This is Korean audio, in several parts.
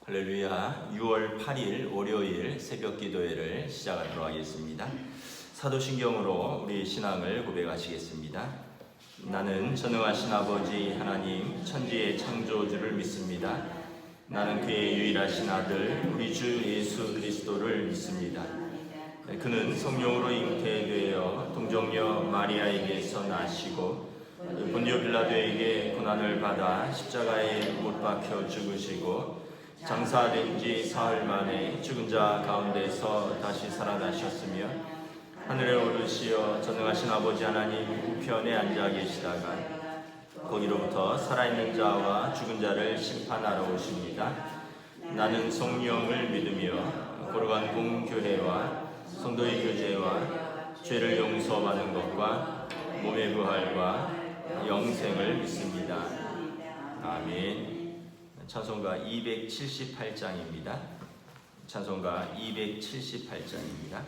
할렐루야. 6월 8일 월요일 새벽 기도회를 시작하도록 하겠습니다. 사도신경으로 우리 신앙을 고백하시겠습니다. 나는 전능하신 아버지 하나님 천지의 창조주를 믿습니다. 나는 그의 유일하신 아들 우리 주 예수 그리스도를 믿습니다. 그는 성령으로 잉태되어 동정녀 마리아에게서 나시고 본디오 빌라도에게 고난을 받아 십자가에 못 박혀 죽으시고 장사된 지 사흘 만에 죽은 자 가운데서 다시 살아나셨으며 하늘에 오르시어 전능하신 아버지 하나님 우편에 앉아 계시다가 거기로부터 살아있는 자와 죽은 자를 심판하러 오십니다. 나는 성령을 믿으며 거룩한 공교회와 성도의 교제와 죄를 용서받는 것과 몸의 부활과 영생을 믿습니다. 아멘. 찬송가 278장입니다. 찬송가 278장입니다.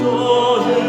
Oh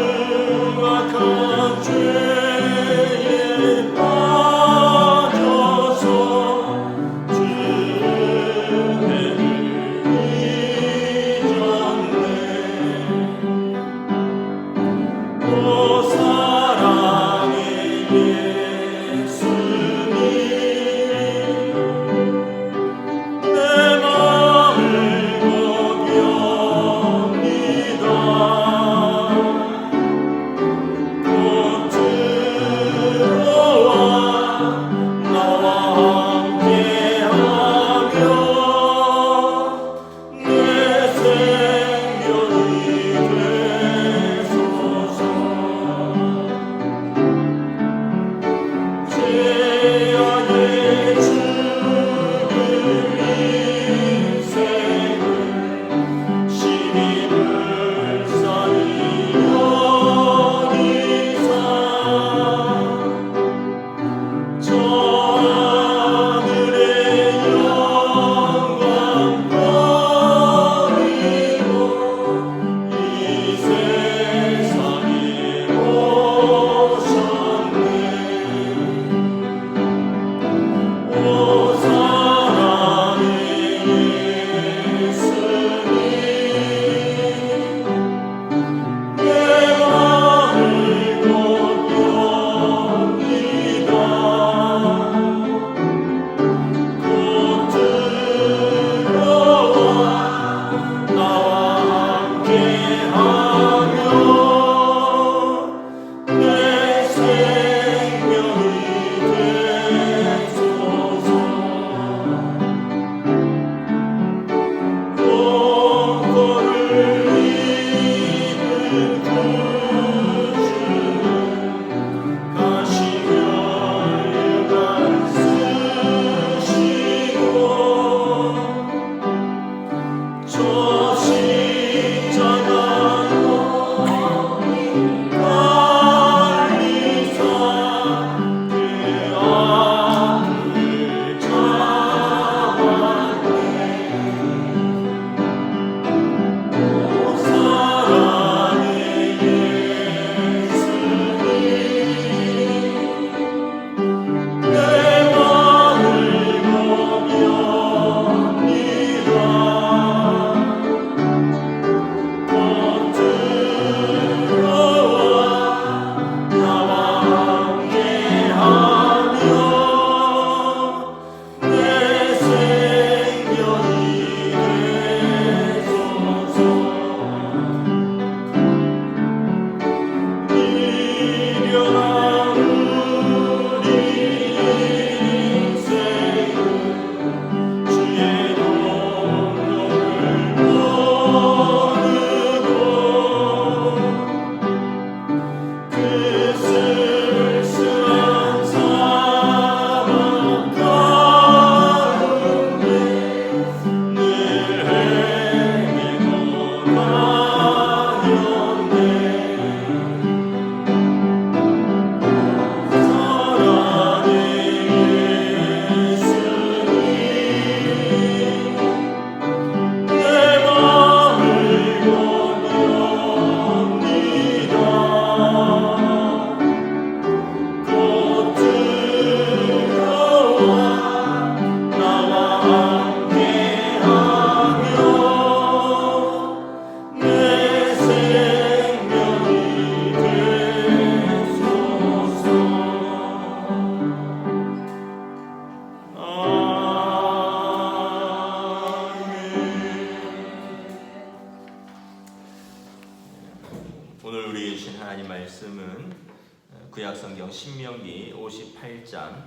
구약성경 신명기 58장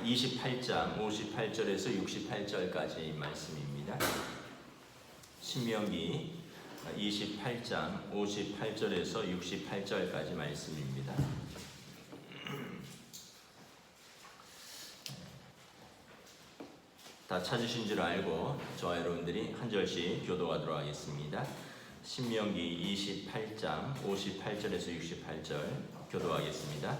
58절에서 68절까지 말씀입니다. 신명기 28장 58절에서 68절까지 말씀입니다. 다 찾으신 줄 알고 저와 여러분들이 한 절씩 교도하도록 하겠습니다. 신명기 28장 58절에서 68절 교도하겠습니다.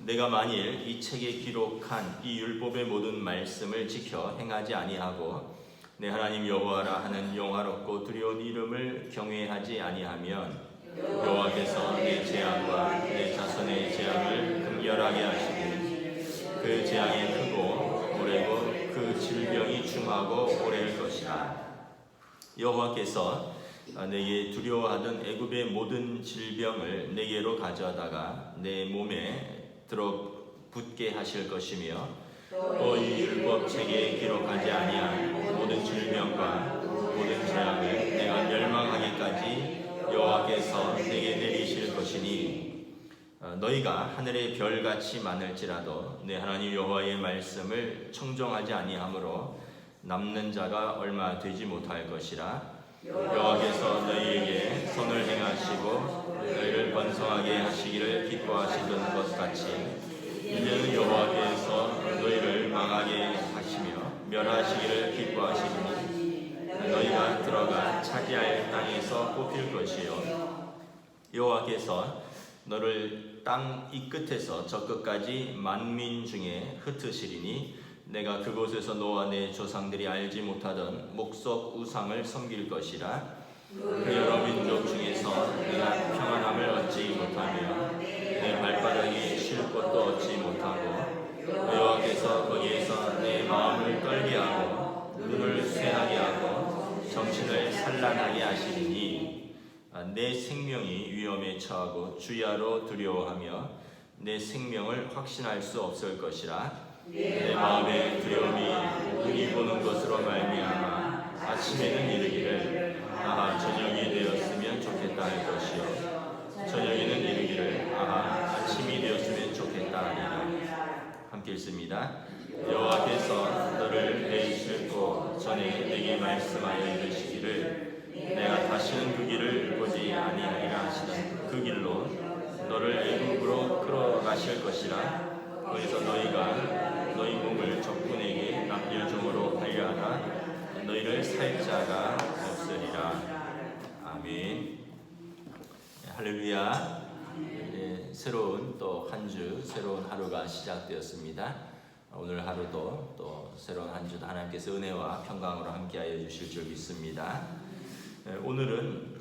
내가 만일 이 책에 기록한 이 율법의 모든 말씀을 지켜 행하지 아니하고 내 하나님 여호와라 하는 영화롭고 두려운 이름을 경외하지 아니하면 여호와께서 내 재앙과 내 자손의 재앙을 극렬하게 하시고 그 재앙이 크고 오래고 그 질병이 중하고 오래일 것이라. 여호와께서 내게 두려워하던 애굽의 모든 질병을 내게로 가져다가 내 몸에 들어붙게 하실 것이며 또 이 율법책에 기록하지 아니한 모든 질병과 모든 재앙을 내가 멸망하기까지 여호와께서 내게 내리실 것이니 너희가 하늘의 별같이 많을지라도 내 하나님 여호와의 말씀을 청종하지 아니하므로 남는 자가 얼마 되지 못할 것이라. 여호와께서 너희에게 선을 행하시고 너희를 번성하게 하시기를 기뻐하시던 것 같이 이제는 여호와께서 너희를 망하게 하시며 멸하시기를 기뻐하시니 너희가 들어가 차지할 땅에서 뽑힐 것이요 여호와께서 너를 땅 이 끝에서 저 끝까지 만민 중에 흩으시리니 내가 그곳에서 너와 내 조상들이 알지 못하던 목석 우상을 섬길 것이라. 그 여러 민족 중에서 내가 평안함을 얻지 못하며 내 발바닥에 쉴 곳도 얻지 못하고 여호와께서 거기에서 내 마음을 떨게 하고 눈을 쇠하게 하고 정신을 산란하게 하시리니 내 생명이 위험에 처하고 주야로 두려워하며 내 생명을 확신할 수 없을 것이라. 내 마음의 두려움이 눈이 보는 것으로 말미암아 아침에는 이르기를 아하 저녁이 되었으면 좋겠다 할 것이요 저녁에는 이르기를 아하 아침이 되었으면 좋겠다 하리라. 함께 읽습니다. 여호와께서 너를 내이실고 전에 내게 말씀하여 이르시기를 내가 다시는 그 길을 보지 아니하리라 하시던 그 길로 너를 애굽으로 끌어가실 것이라. 거기서 너희가 너희 몸을 적군에게 납일종으로 팔려하나 너희를 살 자가 없으리라. 아멘. 할렐루야. 새로운 또 한 주, 새로운 하루가 시작되었습니다. 오늘 하루도 또 새로운 한 주 하나님께서 은혜와 평강으로 함께하여 주실 줄 믿습니다. 오늘은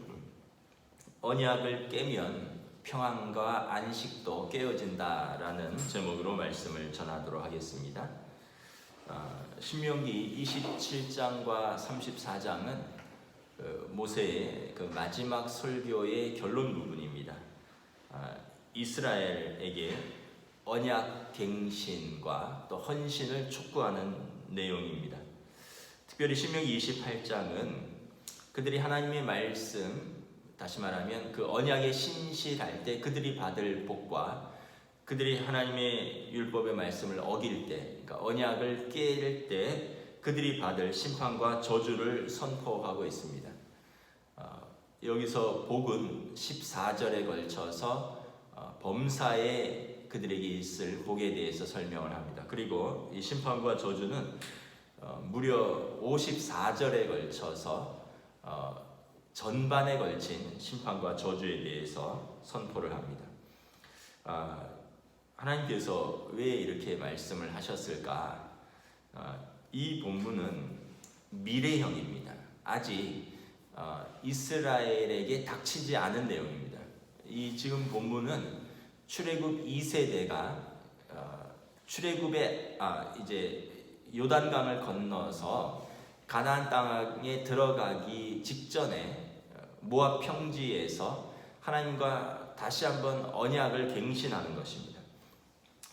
언약을 깨면 평안과 안식도 깨어진다라는 제목으로 말씀을 전하도록 하겠습니다. 신명기 27장과 34장은 모세의 그 마지막 설교의 결론 부분입니다. 이스라엘에게 언약 갱신과 또 헌신을 촉구하는 내용입니다. 특별히 신명기 28장은 그들이 하나님의 말씀, 다시 말하면 그 언약에 신실할 때 그들이 받을 복과 그들이 하나님의 율법의 말씀을 어길 때, 그러니까 언약을 깰 때 그들이 받을 심판과 저주를 선포하고 있습니다. 여기서 복은 14절에 걸쳐서 범사에 그들에게 있을 복에 대해서 설명을 합니다. 그리고 이 심판과 저주는 무려 54절에 걸쳐서 전반에 걸친 심판과 저주에 대해서 선포를 합니다. 하나님께서 왜 이렇게 말씀을 하셨을까? 이 본문은 미래형입니다. 아직 이스라엘에게 닥치지 않은 내용입니다. 이 지금 본문은 출애굽 2세대가 출애굽에 이제 요단강을 건너서 가나안 땅에 들어가기 직전에 모압 평지에서 하나님과 다시 한번 언약을 갱신하는 것입니다.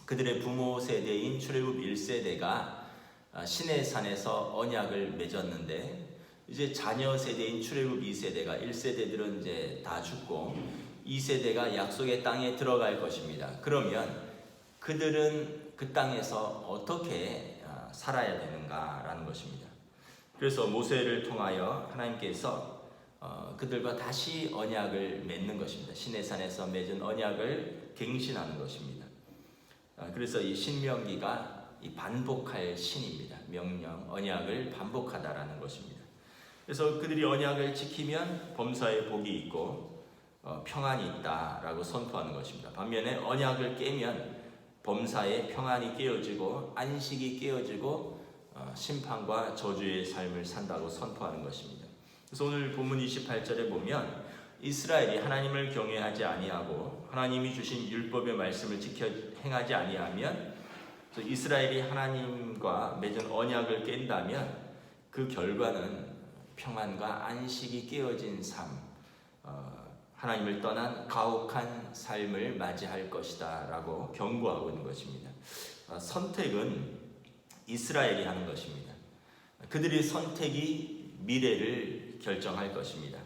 그들의 부모 세대인 출애굽 1세대가 시내산에서 언약을 맺었는데 이제 자녀 세대인 출애굽 2세대가 1세대들은 이제 다 죽고 2세대가 약속의 땅에 들어갈 것입니다. 그러면 그들은 그 땅에서 어떻게 살아야 되는가라는 것입니다. 그래서 모세를 통하여 하나님께서 그들과 다시 언약을 맺는 것입니다. 시내산에서 맺은 언약을 갱신하는 것입니다. 그래서 이 신명기가 이 반복할 신입니다. 명령, 언약을 반복하다라는 것입니다. 그래서 그들이 언약을 지키면 범사에 복이 있고 평안이 있다라고 선포하는 것입니다. 반면에 언약을 깨면 범사에 평안이 깨어지고 안식이 깨어지고 심판과 저주의 삶을 산다고 선포하는 것입니다. 그래서 오늘 본문 28절에 보면 이스라엘이 하나님을 경외하지 아니하고 하나님이 주신 율법의 말씀을 지켜 행하지 아니하면, 이스라엘이 하나님과 맺은 언약을 깬다면 그 결과는 평안과 안식이 깨어진 삶, 하나님을 떠난 가혹한 삶을 맞이할 것이다 라고 경고하고 있는 것입니다. 선택은 이스라엘이 하는 것입니다. 그들의 선택이 미래를 결정할 것입니다.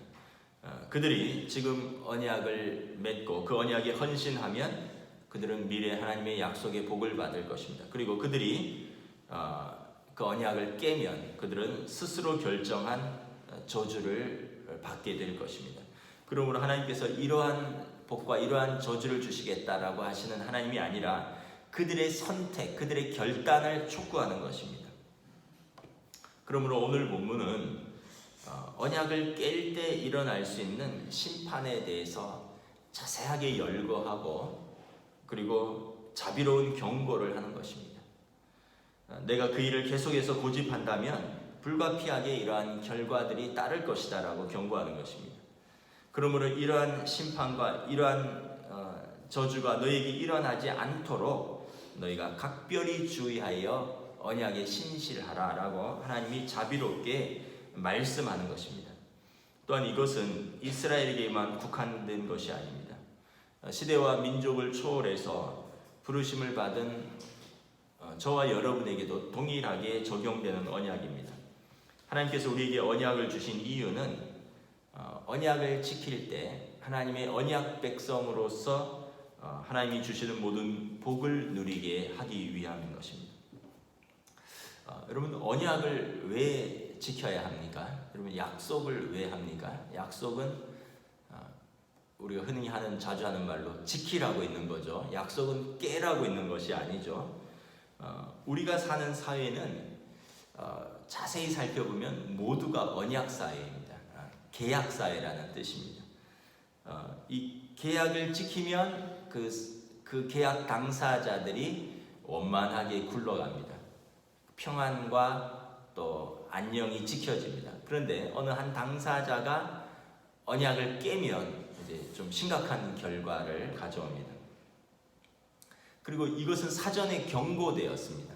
그들이 지금 언약을 맺고 그 언약에 헌신하면 그들은 미래 하나님의 약속의 복을 받을 것입니다. 그리고 그들이 그 언약을 깨면 그들은 스스로 결정한 저주를 받게 될 것입니다. 그러므로 하나님께서 이러한 복과 이러한 저주를 주시겠다라고 하시는 하나님이 아니라 그들의 선택, 그들의 결단을 촉구하는 것입니다. 그러므로 오늘 본문은 언약을 깰 때 일어날 수 있는 심판에 대해서 자세하게 열거하고 그리고 자비로운 경고를 하는 것입니다. 내가 그 일을 계속해서 고집한다면 불가피하게 이러한 결과들이 따를 것이다 라고 경고하는 것입니다. 그러므로 이러한 심판과 이러한 저주가 너에게 일어나지 않도록 너희가 각별히 주의하여 언약에 신실하라 라고 하나님이 자비롭게 말씀하는 것입니다. 또한 이것은 이스라엘에게만 국한된 것이 아닙니다. 시대와 민족을 초월해서 부르심을 받은 저와 여러분에게도 동일하게 적용되는 언약입니다. 하나님께서 우리에게 언약을 주신 이유는 언약을 지킬 때 하나님의 언약 백성으로서 하나님이 주시는 모든 복을 누리게 하기 위함인 것입니다. 여러분, 언약을 왜 지켜야 합니까? 여러분, 약속을 왜 합니까? 약속은 우리가 흔히 자주 하는 말로 지키라고 있는 거죠. 약속은 깨라고 있는 것이 아니죠. 우리가 사는 사회는 자세히 살펴보면 모두가 언약 사회입니다. 계약 사회라는 뜻입니다. 이 계약을 지키면 그 계약 당사자들이 원만하게 굴러갑니다. 평안과 또 안녕이 지켜집니다. 그런데 어느 한 당사자가 언약을 깨면 이제 좀 심각한 결과를 가져옵니다. 그리고 이것은 사전에 경고되었습니다.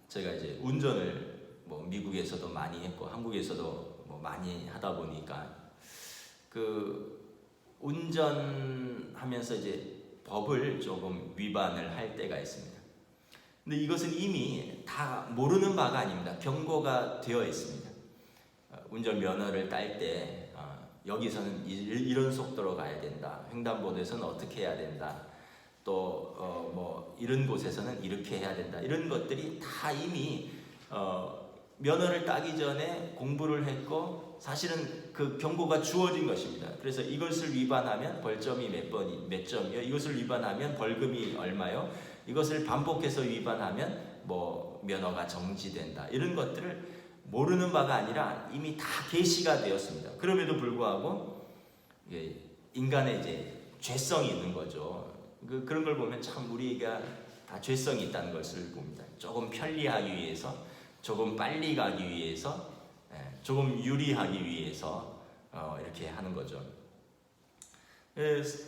제가 이제 운전을 미국에서도 많이 했고 한국에서도 많이 하다 보니까 그 운전하면서 이제 법을 조금 위반을 할 때가 있습니다. 근데 이것은 이미 다 모르는 바가 아닙니다. 경고가 되어 있습니다. 운전 면허를 딸 때 여기서는 이런 속도로 가야 된다. 횡단보도에서는 어떻게 해야 된다. 또 이런 곳에서는 이렇게 해야 된다. 이런 것들이 다 이미 면허를 따기 전에 공부를 했고 사실은 그 경고가 주어진 것입니다. 그래서 이것을 위반하면 벌점이 몇 점이요. 이것을 위반하면 벌금이 얼마요. 이것을 반복해서 위반하면 면허가 정지된다. 이런 것들을 모르는 바가 아니라 이미 다 계시가 되었습니다. 그럼에도 불구하고 인간의 이제 죄성이 있는 거죠. 그런 걸 보면 참 우리가 다 죄성이 있다는 것을 봅니다. 조금 편리하기 위해서, 조금 빨리 가기 위해서, 조금 유리하기 위해서 이렇게 하는 거죠.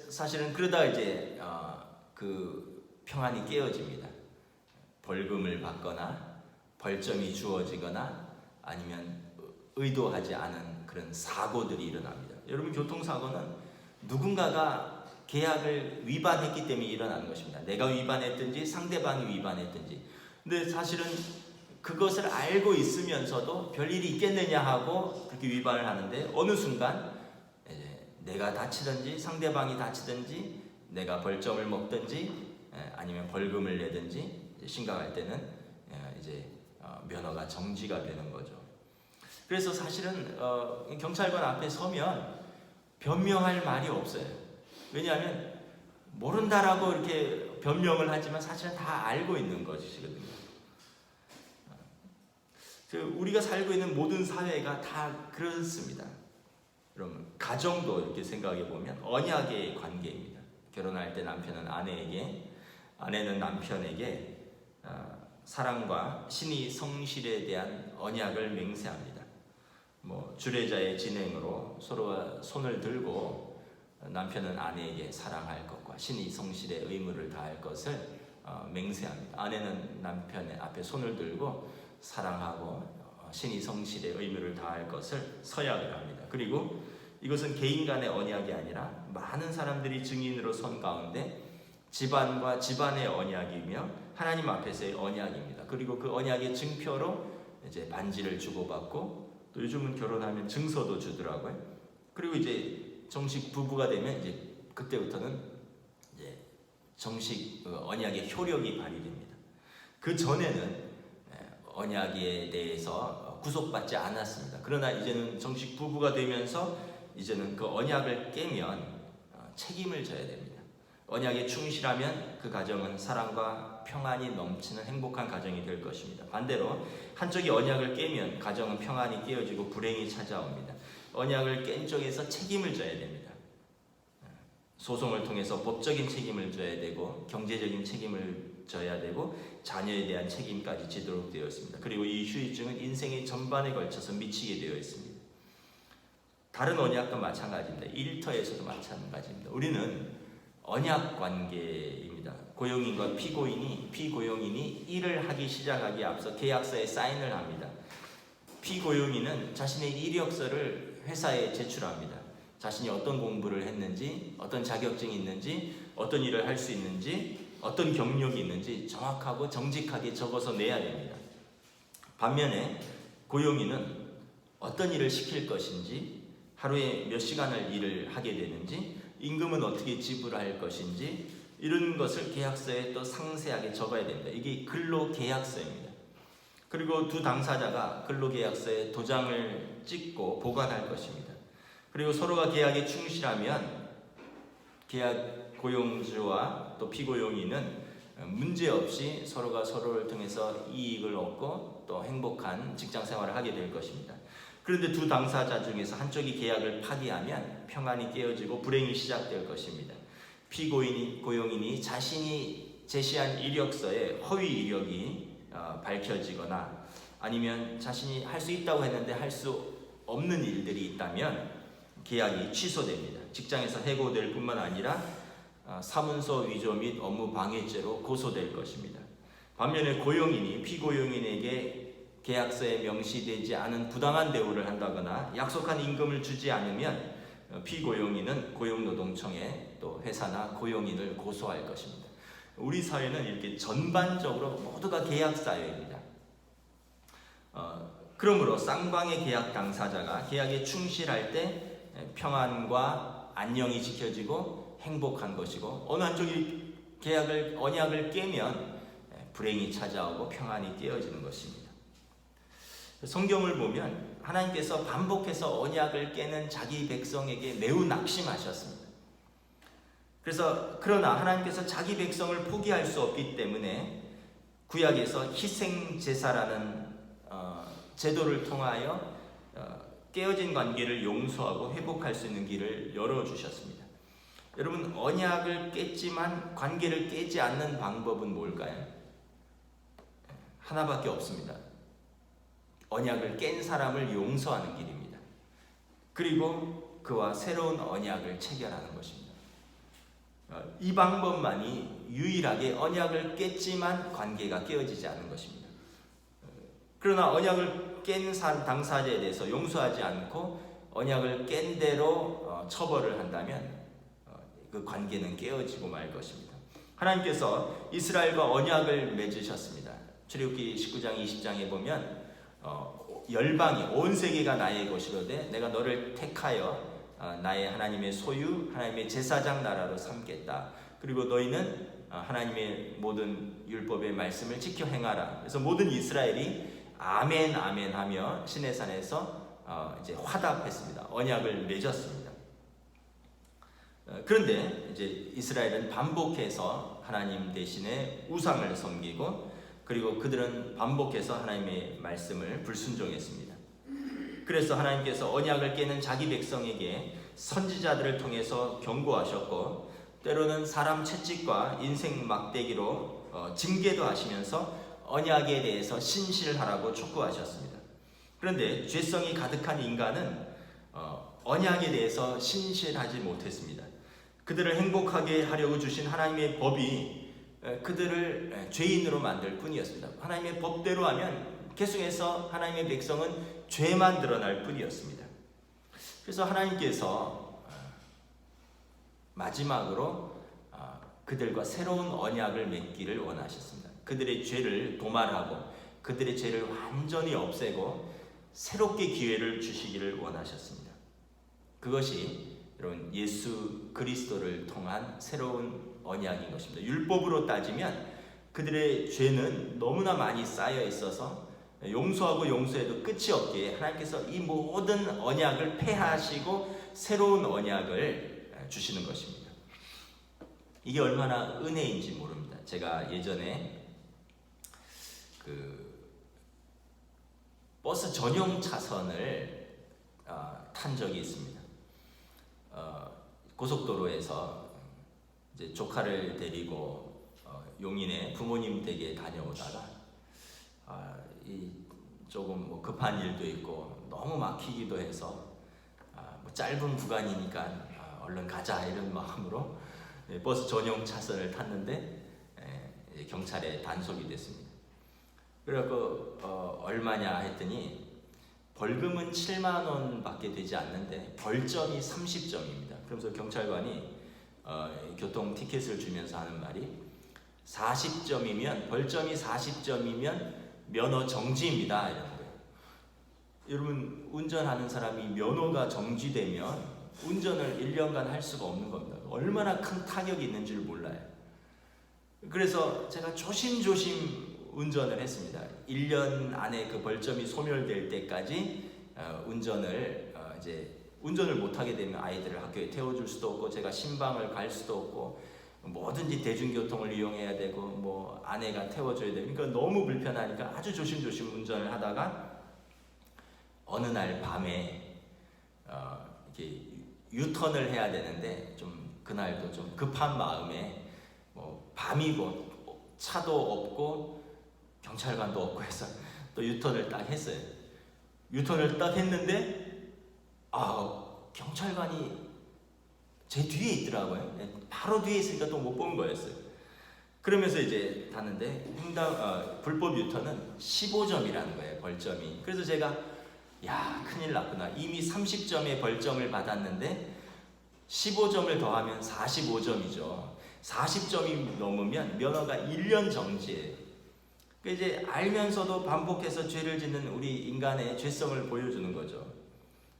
사실은 그러다가 이제 그 평안이 깨어집니다. 벌금을 받거나 벌점이 주어지거나 아니면 의도하지 않은 그런 사고들이 일어납니다. 여러분, 교통사고는 누군가가 계약을 위반했기 때문에 일어나는 것입니다. 내가 위반했든지 상대방이 위반했든지. 근데 사실은 그것을 알고 있으면서도 별일이 있겠느냐 하고 그렇게 위반을 하는데 어느 순간 내가 다치든지 상대방이 다치든지 내가 벌점을 먹든지 아니면 벌금을 내든지 심각할 때는 이제 면허가 정지가 되는 거죠. 그래서 사실은 경찰관 앞에 서면 변명할 말이 없어요. 왜냐하면 모른다라고 이렇게 변명을 하지만 사실은 다 알고 있는 것이거든요. 우리가 살고 있는 모든 사회가 다 그렇습니다. 여러분, 가정도 이렇게 생각해 보면 언약의 관계입니다. 결혼할 때 남편은 아내에게, 아내는 남편에게 사랑과 신의 성실에 대한 언약을 맹세합니다. 주례자의 진행으로 서로가 손을 들고 남편은 아내에게 사랑할 것과 신의 성실의 의무를 다할 것을 맹세합니다. 아내는 남편의 앞에 손을 들고 사랑하고 신의 성실의 의무를 다할 것을 서약을 합니다. 그리고 이것은 개인 간의 언약이 아니라 많은 사람들이 증인으로 선 가운데 집안과 집안의 언약이며 하나님 앞에서의 언약입니다. 그리고 그 언약의 증표로 이제 반지를 주고받고 또 요즘은 결혼하면 증서도 주더라고요. 그리고 이제 정식 부부가 되면 이제 그때부터는 이제 정식 언약의 효력이 발휘됩니다. 그 전에는 언약에 대해서 구속받지 않았습니다. 그러나 이제는 정식 부부가 되면서 이제는 그 언약을 깨면 책임을 져야 됩니다. 언약에 충실하면 그 가정은 사랑과 평안이 넘치는 행복한 가정이 될 것입니다. 반대로 한쪽이 언약을 깨면 가정은 평안이 깨어지고 불행이 찾아옵니다. 언약을 깬 쪽에서 책임을 져야 됩니다. 소송을 통해서 법적인 책임을 져야 되고 경제적인 책임을 져야 되고 자녀에 대한 책임까지 지도록 되어 있습니다. 그리고 이 후유증은 인생의 전반에 걸쳐서 미치게 되어 있습니다. 다른 언약도 마찬가지입니다. 일터에서도 마찬가지입니다. 우리는 언약 관계입니다. 고용인과 피고용인이 일을 하기 시작하기에 앞서 계약서에 사인을 합니다. 피고용인은 자신의 이력서를 회사에 제출합니다. 자신이 어떤 공부를 했는지, 어떤 자격증이 있는지, 어떤 일을 할 수 있는지, 어떤 경력이 있는지 정확하고 정직하게 적어서 내야 됩니다. 반면에 고용인은 어떤 일을 시킬 것인지, 하루에 몇 시간을 일을 하게 되는지, 임금은 어떻게 지불할 것인지 이런 것을 계약서에 또 상세하게 적어야 됩니다. 이게 근로계약서입니다. 그리고 두 당사자가 근로계약서에 도장을 찍고 보관할 것입니다. 그리고 서로가 계약에 충실하면 계약 고용주와 또 피고용인은 문제없이 서로가 서로를 통해서 이익을 얻고 또 행복한 직장 생활을 하게 될 것입니다. 그런데 두 당사자 중에서 한쪽이 계약을 파기하면 평안이 깨어지고 불행이 시작될 것입니다. 피고용인이 자신이 제시한 이력서에 허위 이력이 밝혀지거나 아니면 자신이 할 수 있다고 했는데 할 수 없는 일들이 있다면 계약이 취소됩니다. 직장에서 해고될 뿐만 아니라 사문서 위조 및 업무 방해죄로 고소될 것입니다. 반면에 고용인이 피고용인에게 계약서에 명시되지 않은 부당한 대우를 한다거나 약속한 임금을 주지 않으면 피고용인은 고용노동청에 또 회사나 고용인을 고소할 것입니다. 우리 사회는 이렇게 전반적으로 모두가 계약사회입니다. 그러므로 쌍방의 계약 당사자가 계약에 충실할 때 평안과 안녕이 지켜지고 행복한 것이고 어느 한쪽이 언약을 깨면 불행이 찾아오고 평안이 깨어지는 것입니다. 성경을 보면 하나님께서 반복해서 언약을 깨는 자기 백성에게 매우 낙심하셨습니다. 그러나 하나님께서 자기 백성을 포기할 수 없기 때문에 구약에서 희생제사라는 제도를 통하여 깨어진 관계를 용서하고 회복할 수 있는 길을 열어주셨습니다. 여러분, 언약을 깼지만 관계를 깨지 않는 방법은 뭘까요? 하나밖에 없습니다. 언약을 깬 사람을 용서하는 길입니다. 그리고 그와 새로운 언약을 체결하는 것입니다. 이 방법만이 유일하게 언약을 깼지만 관계가 깨어지지 않는 것입니다. 그러나 언약을 깬 당사자에 대해서 용서하지 않고 언약을 깬 대로 처벌을 한다면 그 관계는 깨어지고 말 것입니다. 하나님께서 이스라엘과 언약을 맺으셨습니다. 출애굽기 19장 20장에 보면 열방이 온 세계가 나의 것이로되 내가 너를 택하여 나의 하나님의 소유, 하나님의 제사장 나라로 삼겠다. 그리고 너희는 하나님의 모든 율법의 말씀을 지켜 행하라. 그래서 모든 이스라엘이 아멘 아멘 하며 시내산에서 이제 화답했습니다. 언약을 맺었습니다. 그런데 이제 이스라엘은 반복해서 하나님 대신에 우상을 섬기고, 그리고 그들은 반복해서 하나님의 말씀을 불순종했습니다. 그래서 하나님께서 언약을 깨는 자기 백성에게 선지자들을 통해서 경고하셨고, 때로는 사람 채찍과 인생 막대기로 징계도 하시면서 언약에 대해서 신실하라고 촉구하셨습니다. 그런데 죄성이 가득한 인간은 언약에 대해서 신실하지 못했습니다. 그들을 행복하게 하려고 주신 하나님의 법이 그들을 죄인으로 만들 뿐이었습니다. 하나님의 법대로 하면 계속해서 하나님의 백성은 죄만 드러날 뿐이었습니다. 그래서 하나님께서 마지막으로 그들과 새로운 언약을 맺기를 원하셨습니다. 그들의 죄를 도말하고 그들의 죄를 완전히 없애고 새롭게 기회를 주시기를 원하셨습니다. 그것이 여러분 예수 그리스도를 통한 새로운 언약인 것입니다. 율법으로 따지면 그들의 죄는 너무나 많이 쌓여 있어서 용서하고 용서해도 끝이 없기에 하나님께서 이 모든 언약을 폐하시고 새로운 언약을 주시는 것입니다. 이게 얼마나 은혜인지 모릅니다. 제가 예전에 버스 전용 차선을 탄 적이 있습니다. 고속도로에서 이제 조카를 데리고 용인에 부모님 댁에 다녀오다가 조금 뭐 급한 일도 있고 너무 막히기도 해서 뭐 짧은 구간이니까 얼른 가자 이런 마음으로 버스 전용 차선을 탔는데 경찰에 단속이 됐습니다. 그래서 얼마냐 했더니 벌금은 7만 원밖에 되지 않는데 벌점이 30점입니다. 그러면서 경찰관이 교통 티켓을 주면서 하는 말이 40점이면 벌점이 40점이면 면허 정지입니다. 이런 거예요. 여러분 운전하는 사람이 면허가 정지되면 운전을 1년간 할 수가 없는 겁니다. 얼마나 큰 타격이 있는 줄 몰라요. 그래서 제가 조심조심 운전을 했습니다. 1년 안에 그 벌점이 소멸될 때까지 운전을 못하게 되면 아이들을 학교에 태워줄 수도 없고 제가 신방을 갈 수도 없고 뭐든지 대중교통을 이용해야 되고 뭐 아내가 태워줘야 되고 그러니까 너무 불편하니까 아주 조심조심 운전을 하다가 어느 날 밤에 이렇게 유턴을 해야 되는데 좀 그날도 좀 급한 마음에 뭐 밤이고 차도 없고 경찰관도 없고 해서 또 유턴을 딱 했어요. 유턴을 딱 했는데 경찰관이 제 뒤에 있더라고요. 바로 뒤에 있으니까 또 못 본 거였어요. 그러면서 이제 갔는데 불법 유턴은 15점이라는 거예요. 벌점이. 그래서 제가 큰일 났구나. 이미 30점의 벌점을 받았는데 15점을 더하면 45점이죠. 40점이 넘으면 면허가 1년 정지예요. 이제 알면서도 반복해서 죄를 짓는 우리 인간의 죄성을 보여주는 거죠.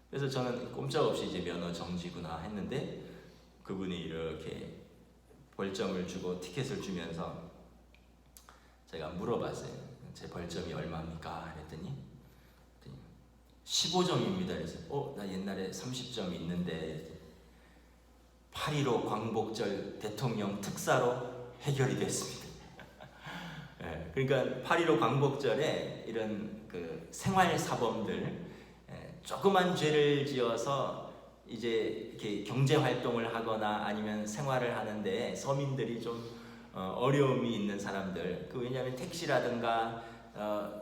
그래서 저는 꼼짝없이 이제 면허 정지구나 했는데 그분이 이렇게 벌점을 주고 티켓을 주면서 제가 물어봤어요. 제 벌점이 얼마입니까? 그랬더니 15점입니다. 그래서 나 옛날에 30점 있는데 8.15 광복절 대통령 특사로 해결이 됐습니다. 그러니까 8.15 광복절에 이런 그 생활 사범들 조그만 죄를 지어서 이제 이렇게 경제 활동을 하거나 아니면 생활을 하는데 서민들이 좀 어려움이 있는 사람들, 왜냐하면 택시라든가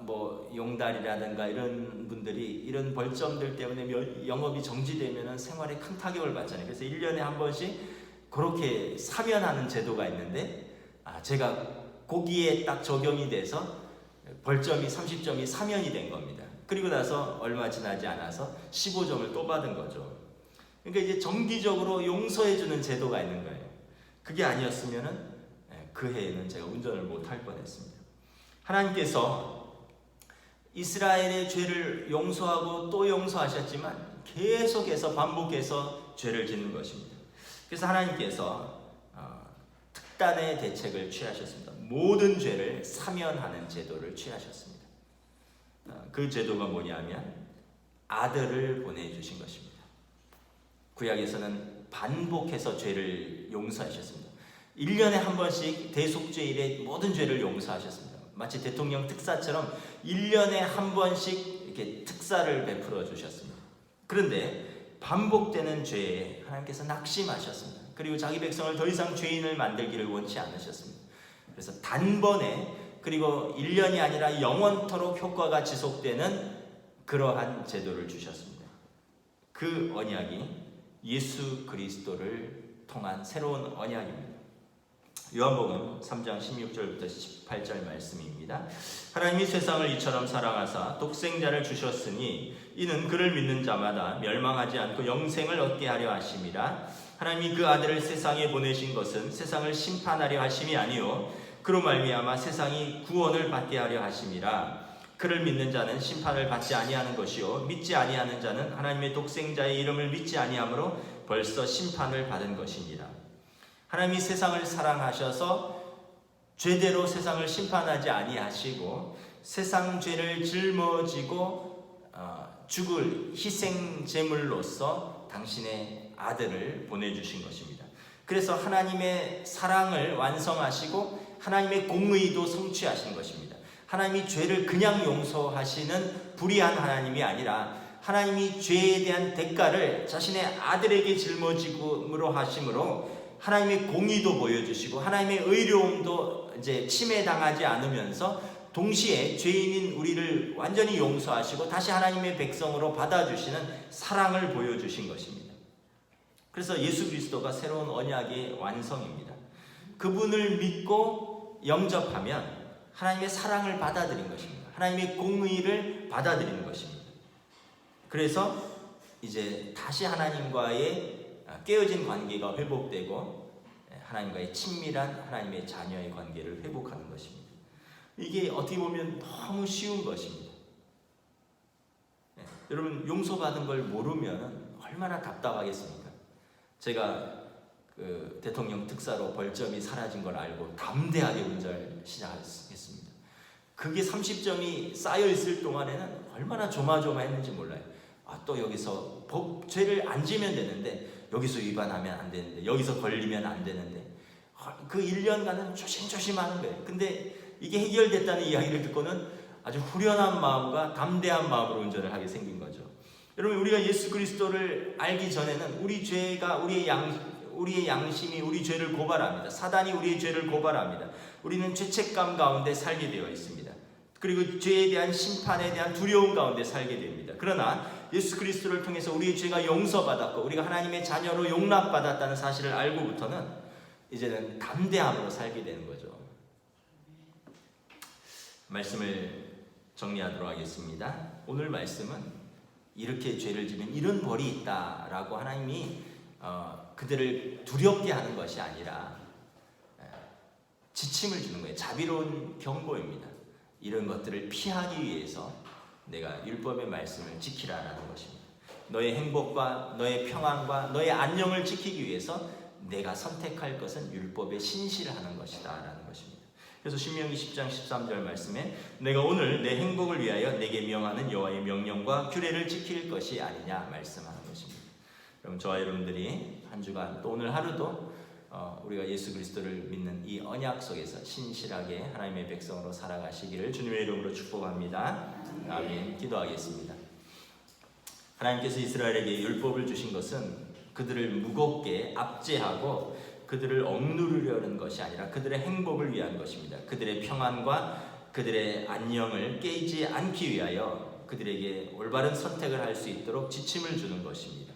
뭐 용달이라든가 이런 분들이 이런 벌점들 때문에 영업이 정지되면은 생활에 큰 타격을 받잖아요. 그래서 1년에 한 번씩 그렇게 사면하는 제도가 있는데 제가 거기에 딱 적용이 돼서 벌점이 30점이 사면이 된 겁니다. 그리고 나서 얼마 지나지 않아서 15점을 또 받은 거죠. 그러니까 이제 정기적으로 용서해주는 제도가 있는 거예요. 그게 아니었으면은 그 해에는 제가 운전을 못할 뻔했습니다. 하나님께서 이스라엘의 죄를 용서하고 또 용서하셨지만 계속해서 반복해서 죄를 짓는 것입니다. 그래서 하나님께서 특단의 대책을 취하셨습니다. 모든 죄를 사면하는 제도를 취하셨습니다. 그 제도가 뭐냐면 아들을 보내주신 것입니다. 구약에서는 반복해서 죄를 용서하셨습니다. 1년에 한 번씩 대속죄일에 모든 죄를 용서하셨습니다. 마치 대통령 특사처럼 1년에 한 번씩 이렇게 특사를 베풀어 주셨습니다. 그런데 반복되는 죄에 하나님께서 낙심하셨습니다. 그리고 자기 백성을 더 이상 죄인을 만들기를 원치 않으셨습니다. 그래서 단번에 그리고 1년이 아니라 영원토록 효과가 지속되는 그러한 제도를 주셨습니다. 그 언약이 예수 그리스도를 통한 새로운 언약입니다. 요한복음 3장 16절부터 18절 말씀입니다. 하나님이 세상을 이처럼 사랑하사 독생자를 주셨으니 이는 그를 믿는 자마다 멸망하지 않고 영생을 얻게 하려 하심이라. 하나님이 그 아들을 세상에 보내신 것은 세상을 심판하려 하심이 아니요 그로 말미암아 세상이 구원을 받게 하려 하심이라. 그를 믿는 자는 심판을 받지 아니하는 것이요 믿지 아니하는 자는 하나님의 독생자의 이름을 믿지 아니하므로 벌써 심판을 받은 것이니라. 하나님이 세상을 사랑하셔서 죄대로 세상을 심판하지 아니하시고 세상 죄를 짊어지고 죽을 희생 제물로서 당신의 아들을 보내주신 것입니다. 그래서 하나님의 사랑을 완성하시고 하나님의 공의도 성취하신 것입니다. 하나님이 죄를 그냥 용서하시는 불의한 하나님이 아니라 하나님이 죄에 대한 대가를 자신의 아들에게 짊어지므로 하심으로 하나님의 공의도 보여주시고 하나님의 의로움도 이제 침해당하지 않으면서 동시에 죄인인 우리를 완전히 용서하시고 다시 하나님의 백성으로 받아주시는 사랑을 보여주신 것입니다. 그래서 예수 그리스도가 새로운 언약의 완성입니다. 그분을 믿고 영접하면 하나님의 사랑을 받아들인 것입니다. 하나님의 공의를 받아들이는 것입니다. 그래서 이제 다시 하나님과의 깨어진 관계가 회복되고 하나님과의 친밀한 하나님의 자녀의 관계를 회복하는 것입니다. 이게 어떻게 보면 너무 쉬운 것입니다. 여러분 용서받은 걸 모르면 얼마나 답답하겠습니까? 제가 그 대통령 특사로 벌점이 사라진 걸 알고 담대하게 운전을 시작했습니다. 그게 30점이 쌓여 있을 동안에는 얼마나 조마조마했는지 몰라요. 또 여기서 죄를 안 지면 되는데 여기서 위반하면 안 되는데 여기서 걸리면 안 되는데 그 1년간은 조심조심 하는 거예요. 근데 이게 해결됐다는 이야기를 듣고는 아주 후련한 마음과 담대한 마음으로 운전을 하게 생긴 거죠. 여러분 우리가 예수 그리스도를 알기 전에는 우리 죄가 우리의 양심이 우리 죄를 고발합니다. 사단이 우리의 죄를 고발합니다. 우리는 죄책감 가운데 살게 되어 있습니다. 그리고 죄에 대한 심판에 대한 두려움 가운데 살게 됩니다. 그러나 예수 그리스도를 통해서 우리의 죄가 용서받았고 우리가 하나님의 자녀로 용납받았다는 사실을 알고부터는 이제는 담대함으로 살게 되는 거죠. 말씀을 정리하도록 하겠습니다. 오늘 말씀은 이렇게 죄를 지면 이런 벌이 있다라고 하나님이 그들을 두렵게 하는 것이 아니라 지침을 주는 거예요. 자비로운 경고입니다. 이런 것들을 피하기 위해서 내가 율법의 말씀을 지키라라는 것입니다. 너의 행복과 너의 평안과 너의 안녕을 지키기 위해서 내가 선택할 것은 율법에 신실하는 것이다 라는 것입니다. 그래서 신명기 10장 13절 말씀에 내가 오늘 내 행복을 위하여 내게 명하는 여호와의 명령과 규례를 지킬 것이 아니냐 말씀하는 것입니다. 그럼 저와 여러분들이 한 주간 또 오늘 하루도 우리가 예수 그리스도를 믿는 이 언약 속에서 신실하게 하나님의 백성으로 살아가시기를 주님의 이름으로 축복합니다. 아멘. 기도하겠습니다. 하나님께서 이스라엘에게 율법을 주신 것은 그들을 무겁게 압제하고 그들을 억누르려는 것이 아니라 그들의 행복을 위한 것입니다. 그들의 평안과 그들의 안녕을 깨지 않기 위하여 그들에게 올바른 선택을 할 수 있도록 지침을 주는 것입니다.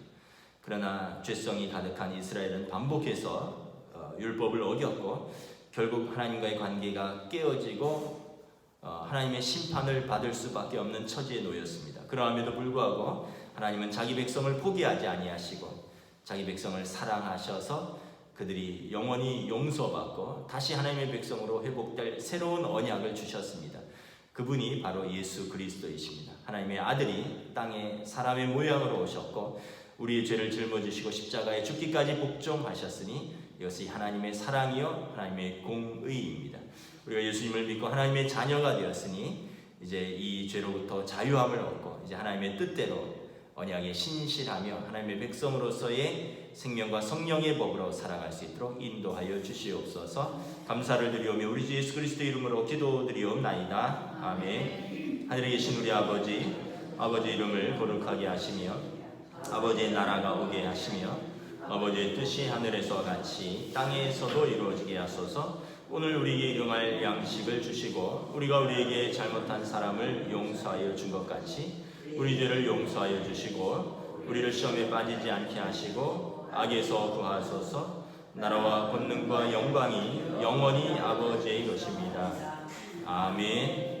그러나 죄성이 가득한 이스라엘은 반복해서 율법을 어겼고 결국 하나님과의 관계가 깨어지고 하나님의 심판을 받을 수밖에 없는 처지에 놓였습니다. 그러함에도 불구하고 하나님은 자기 백성을 포기하지 아니하시고 자기 백성을 사랑하셔서 그들이 영원히 용서받고 다시 하나님의 백성으로 회복될 새로운 언약을 주셨습니다. 그분이 바로 예수 그리스도이십니다. 하나님의 아들이 땅에 사람의 모양으로 오셨고 우리의 죄를 짊어지시고 십자가에 죽기까지 복종하셨으니 이것이 하나님의 사랑이요 하나님의 공의입니다. 우리가 예수님을 믿고 하나님의 자녀가 되었으니 이제 이 죄로부터 자유함을 얻고 이제 하나님의 뜻대로 언약에 신실하며 하나님의 백성으로서의 생명과 성령의 법으로 살아갈 수 있도록 인도하여 주시옵소서. 감사를 드리오며 우리 주 예수 그리스도의 이름으로 기도드리옵나이다. 아멘. 하늘에 계신 우리 아버지 이름을 거룩하게 하시며 아버지의 나라가 오게 하시며 아버지의 뜻이 하늘에서와 같이 땅에서도 이루어지게 하소서. 오늘 우리에게 일용할 양식을 주시고 우리가 우리에게 잘못한 사람을 용서하여 준 것 같이 우리 죄를 용서하여 주시고 우리를 시험에 빠지지 않게 하시고 악에서 구하소서. 나라와 권능과 영광이 영원히 아버지의 것입니다. 아멘.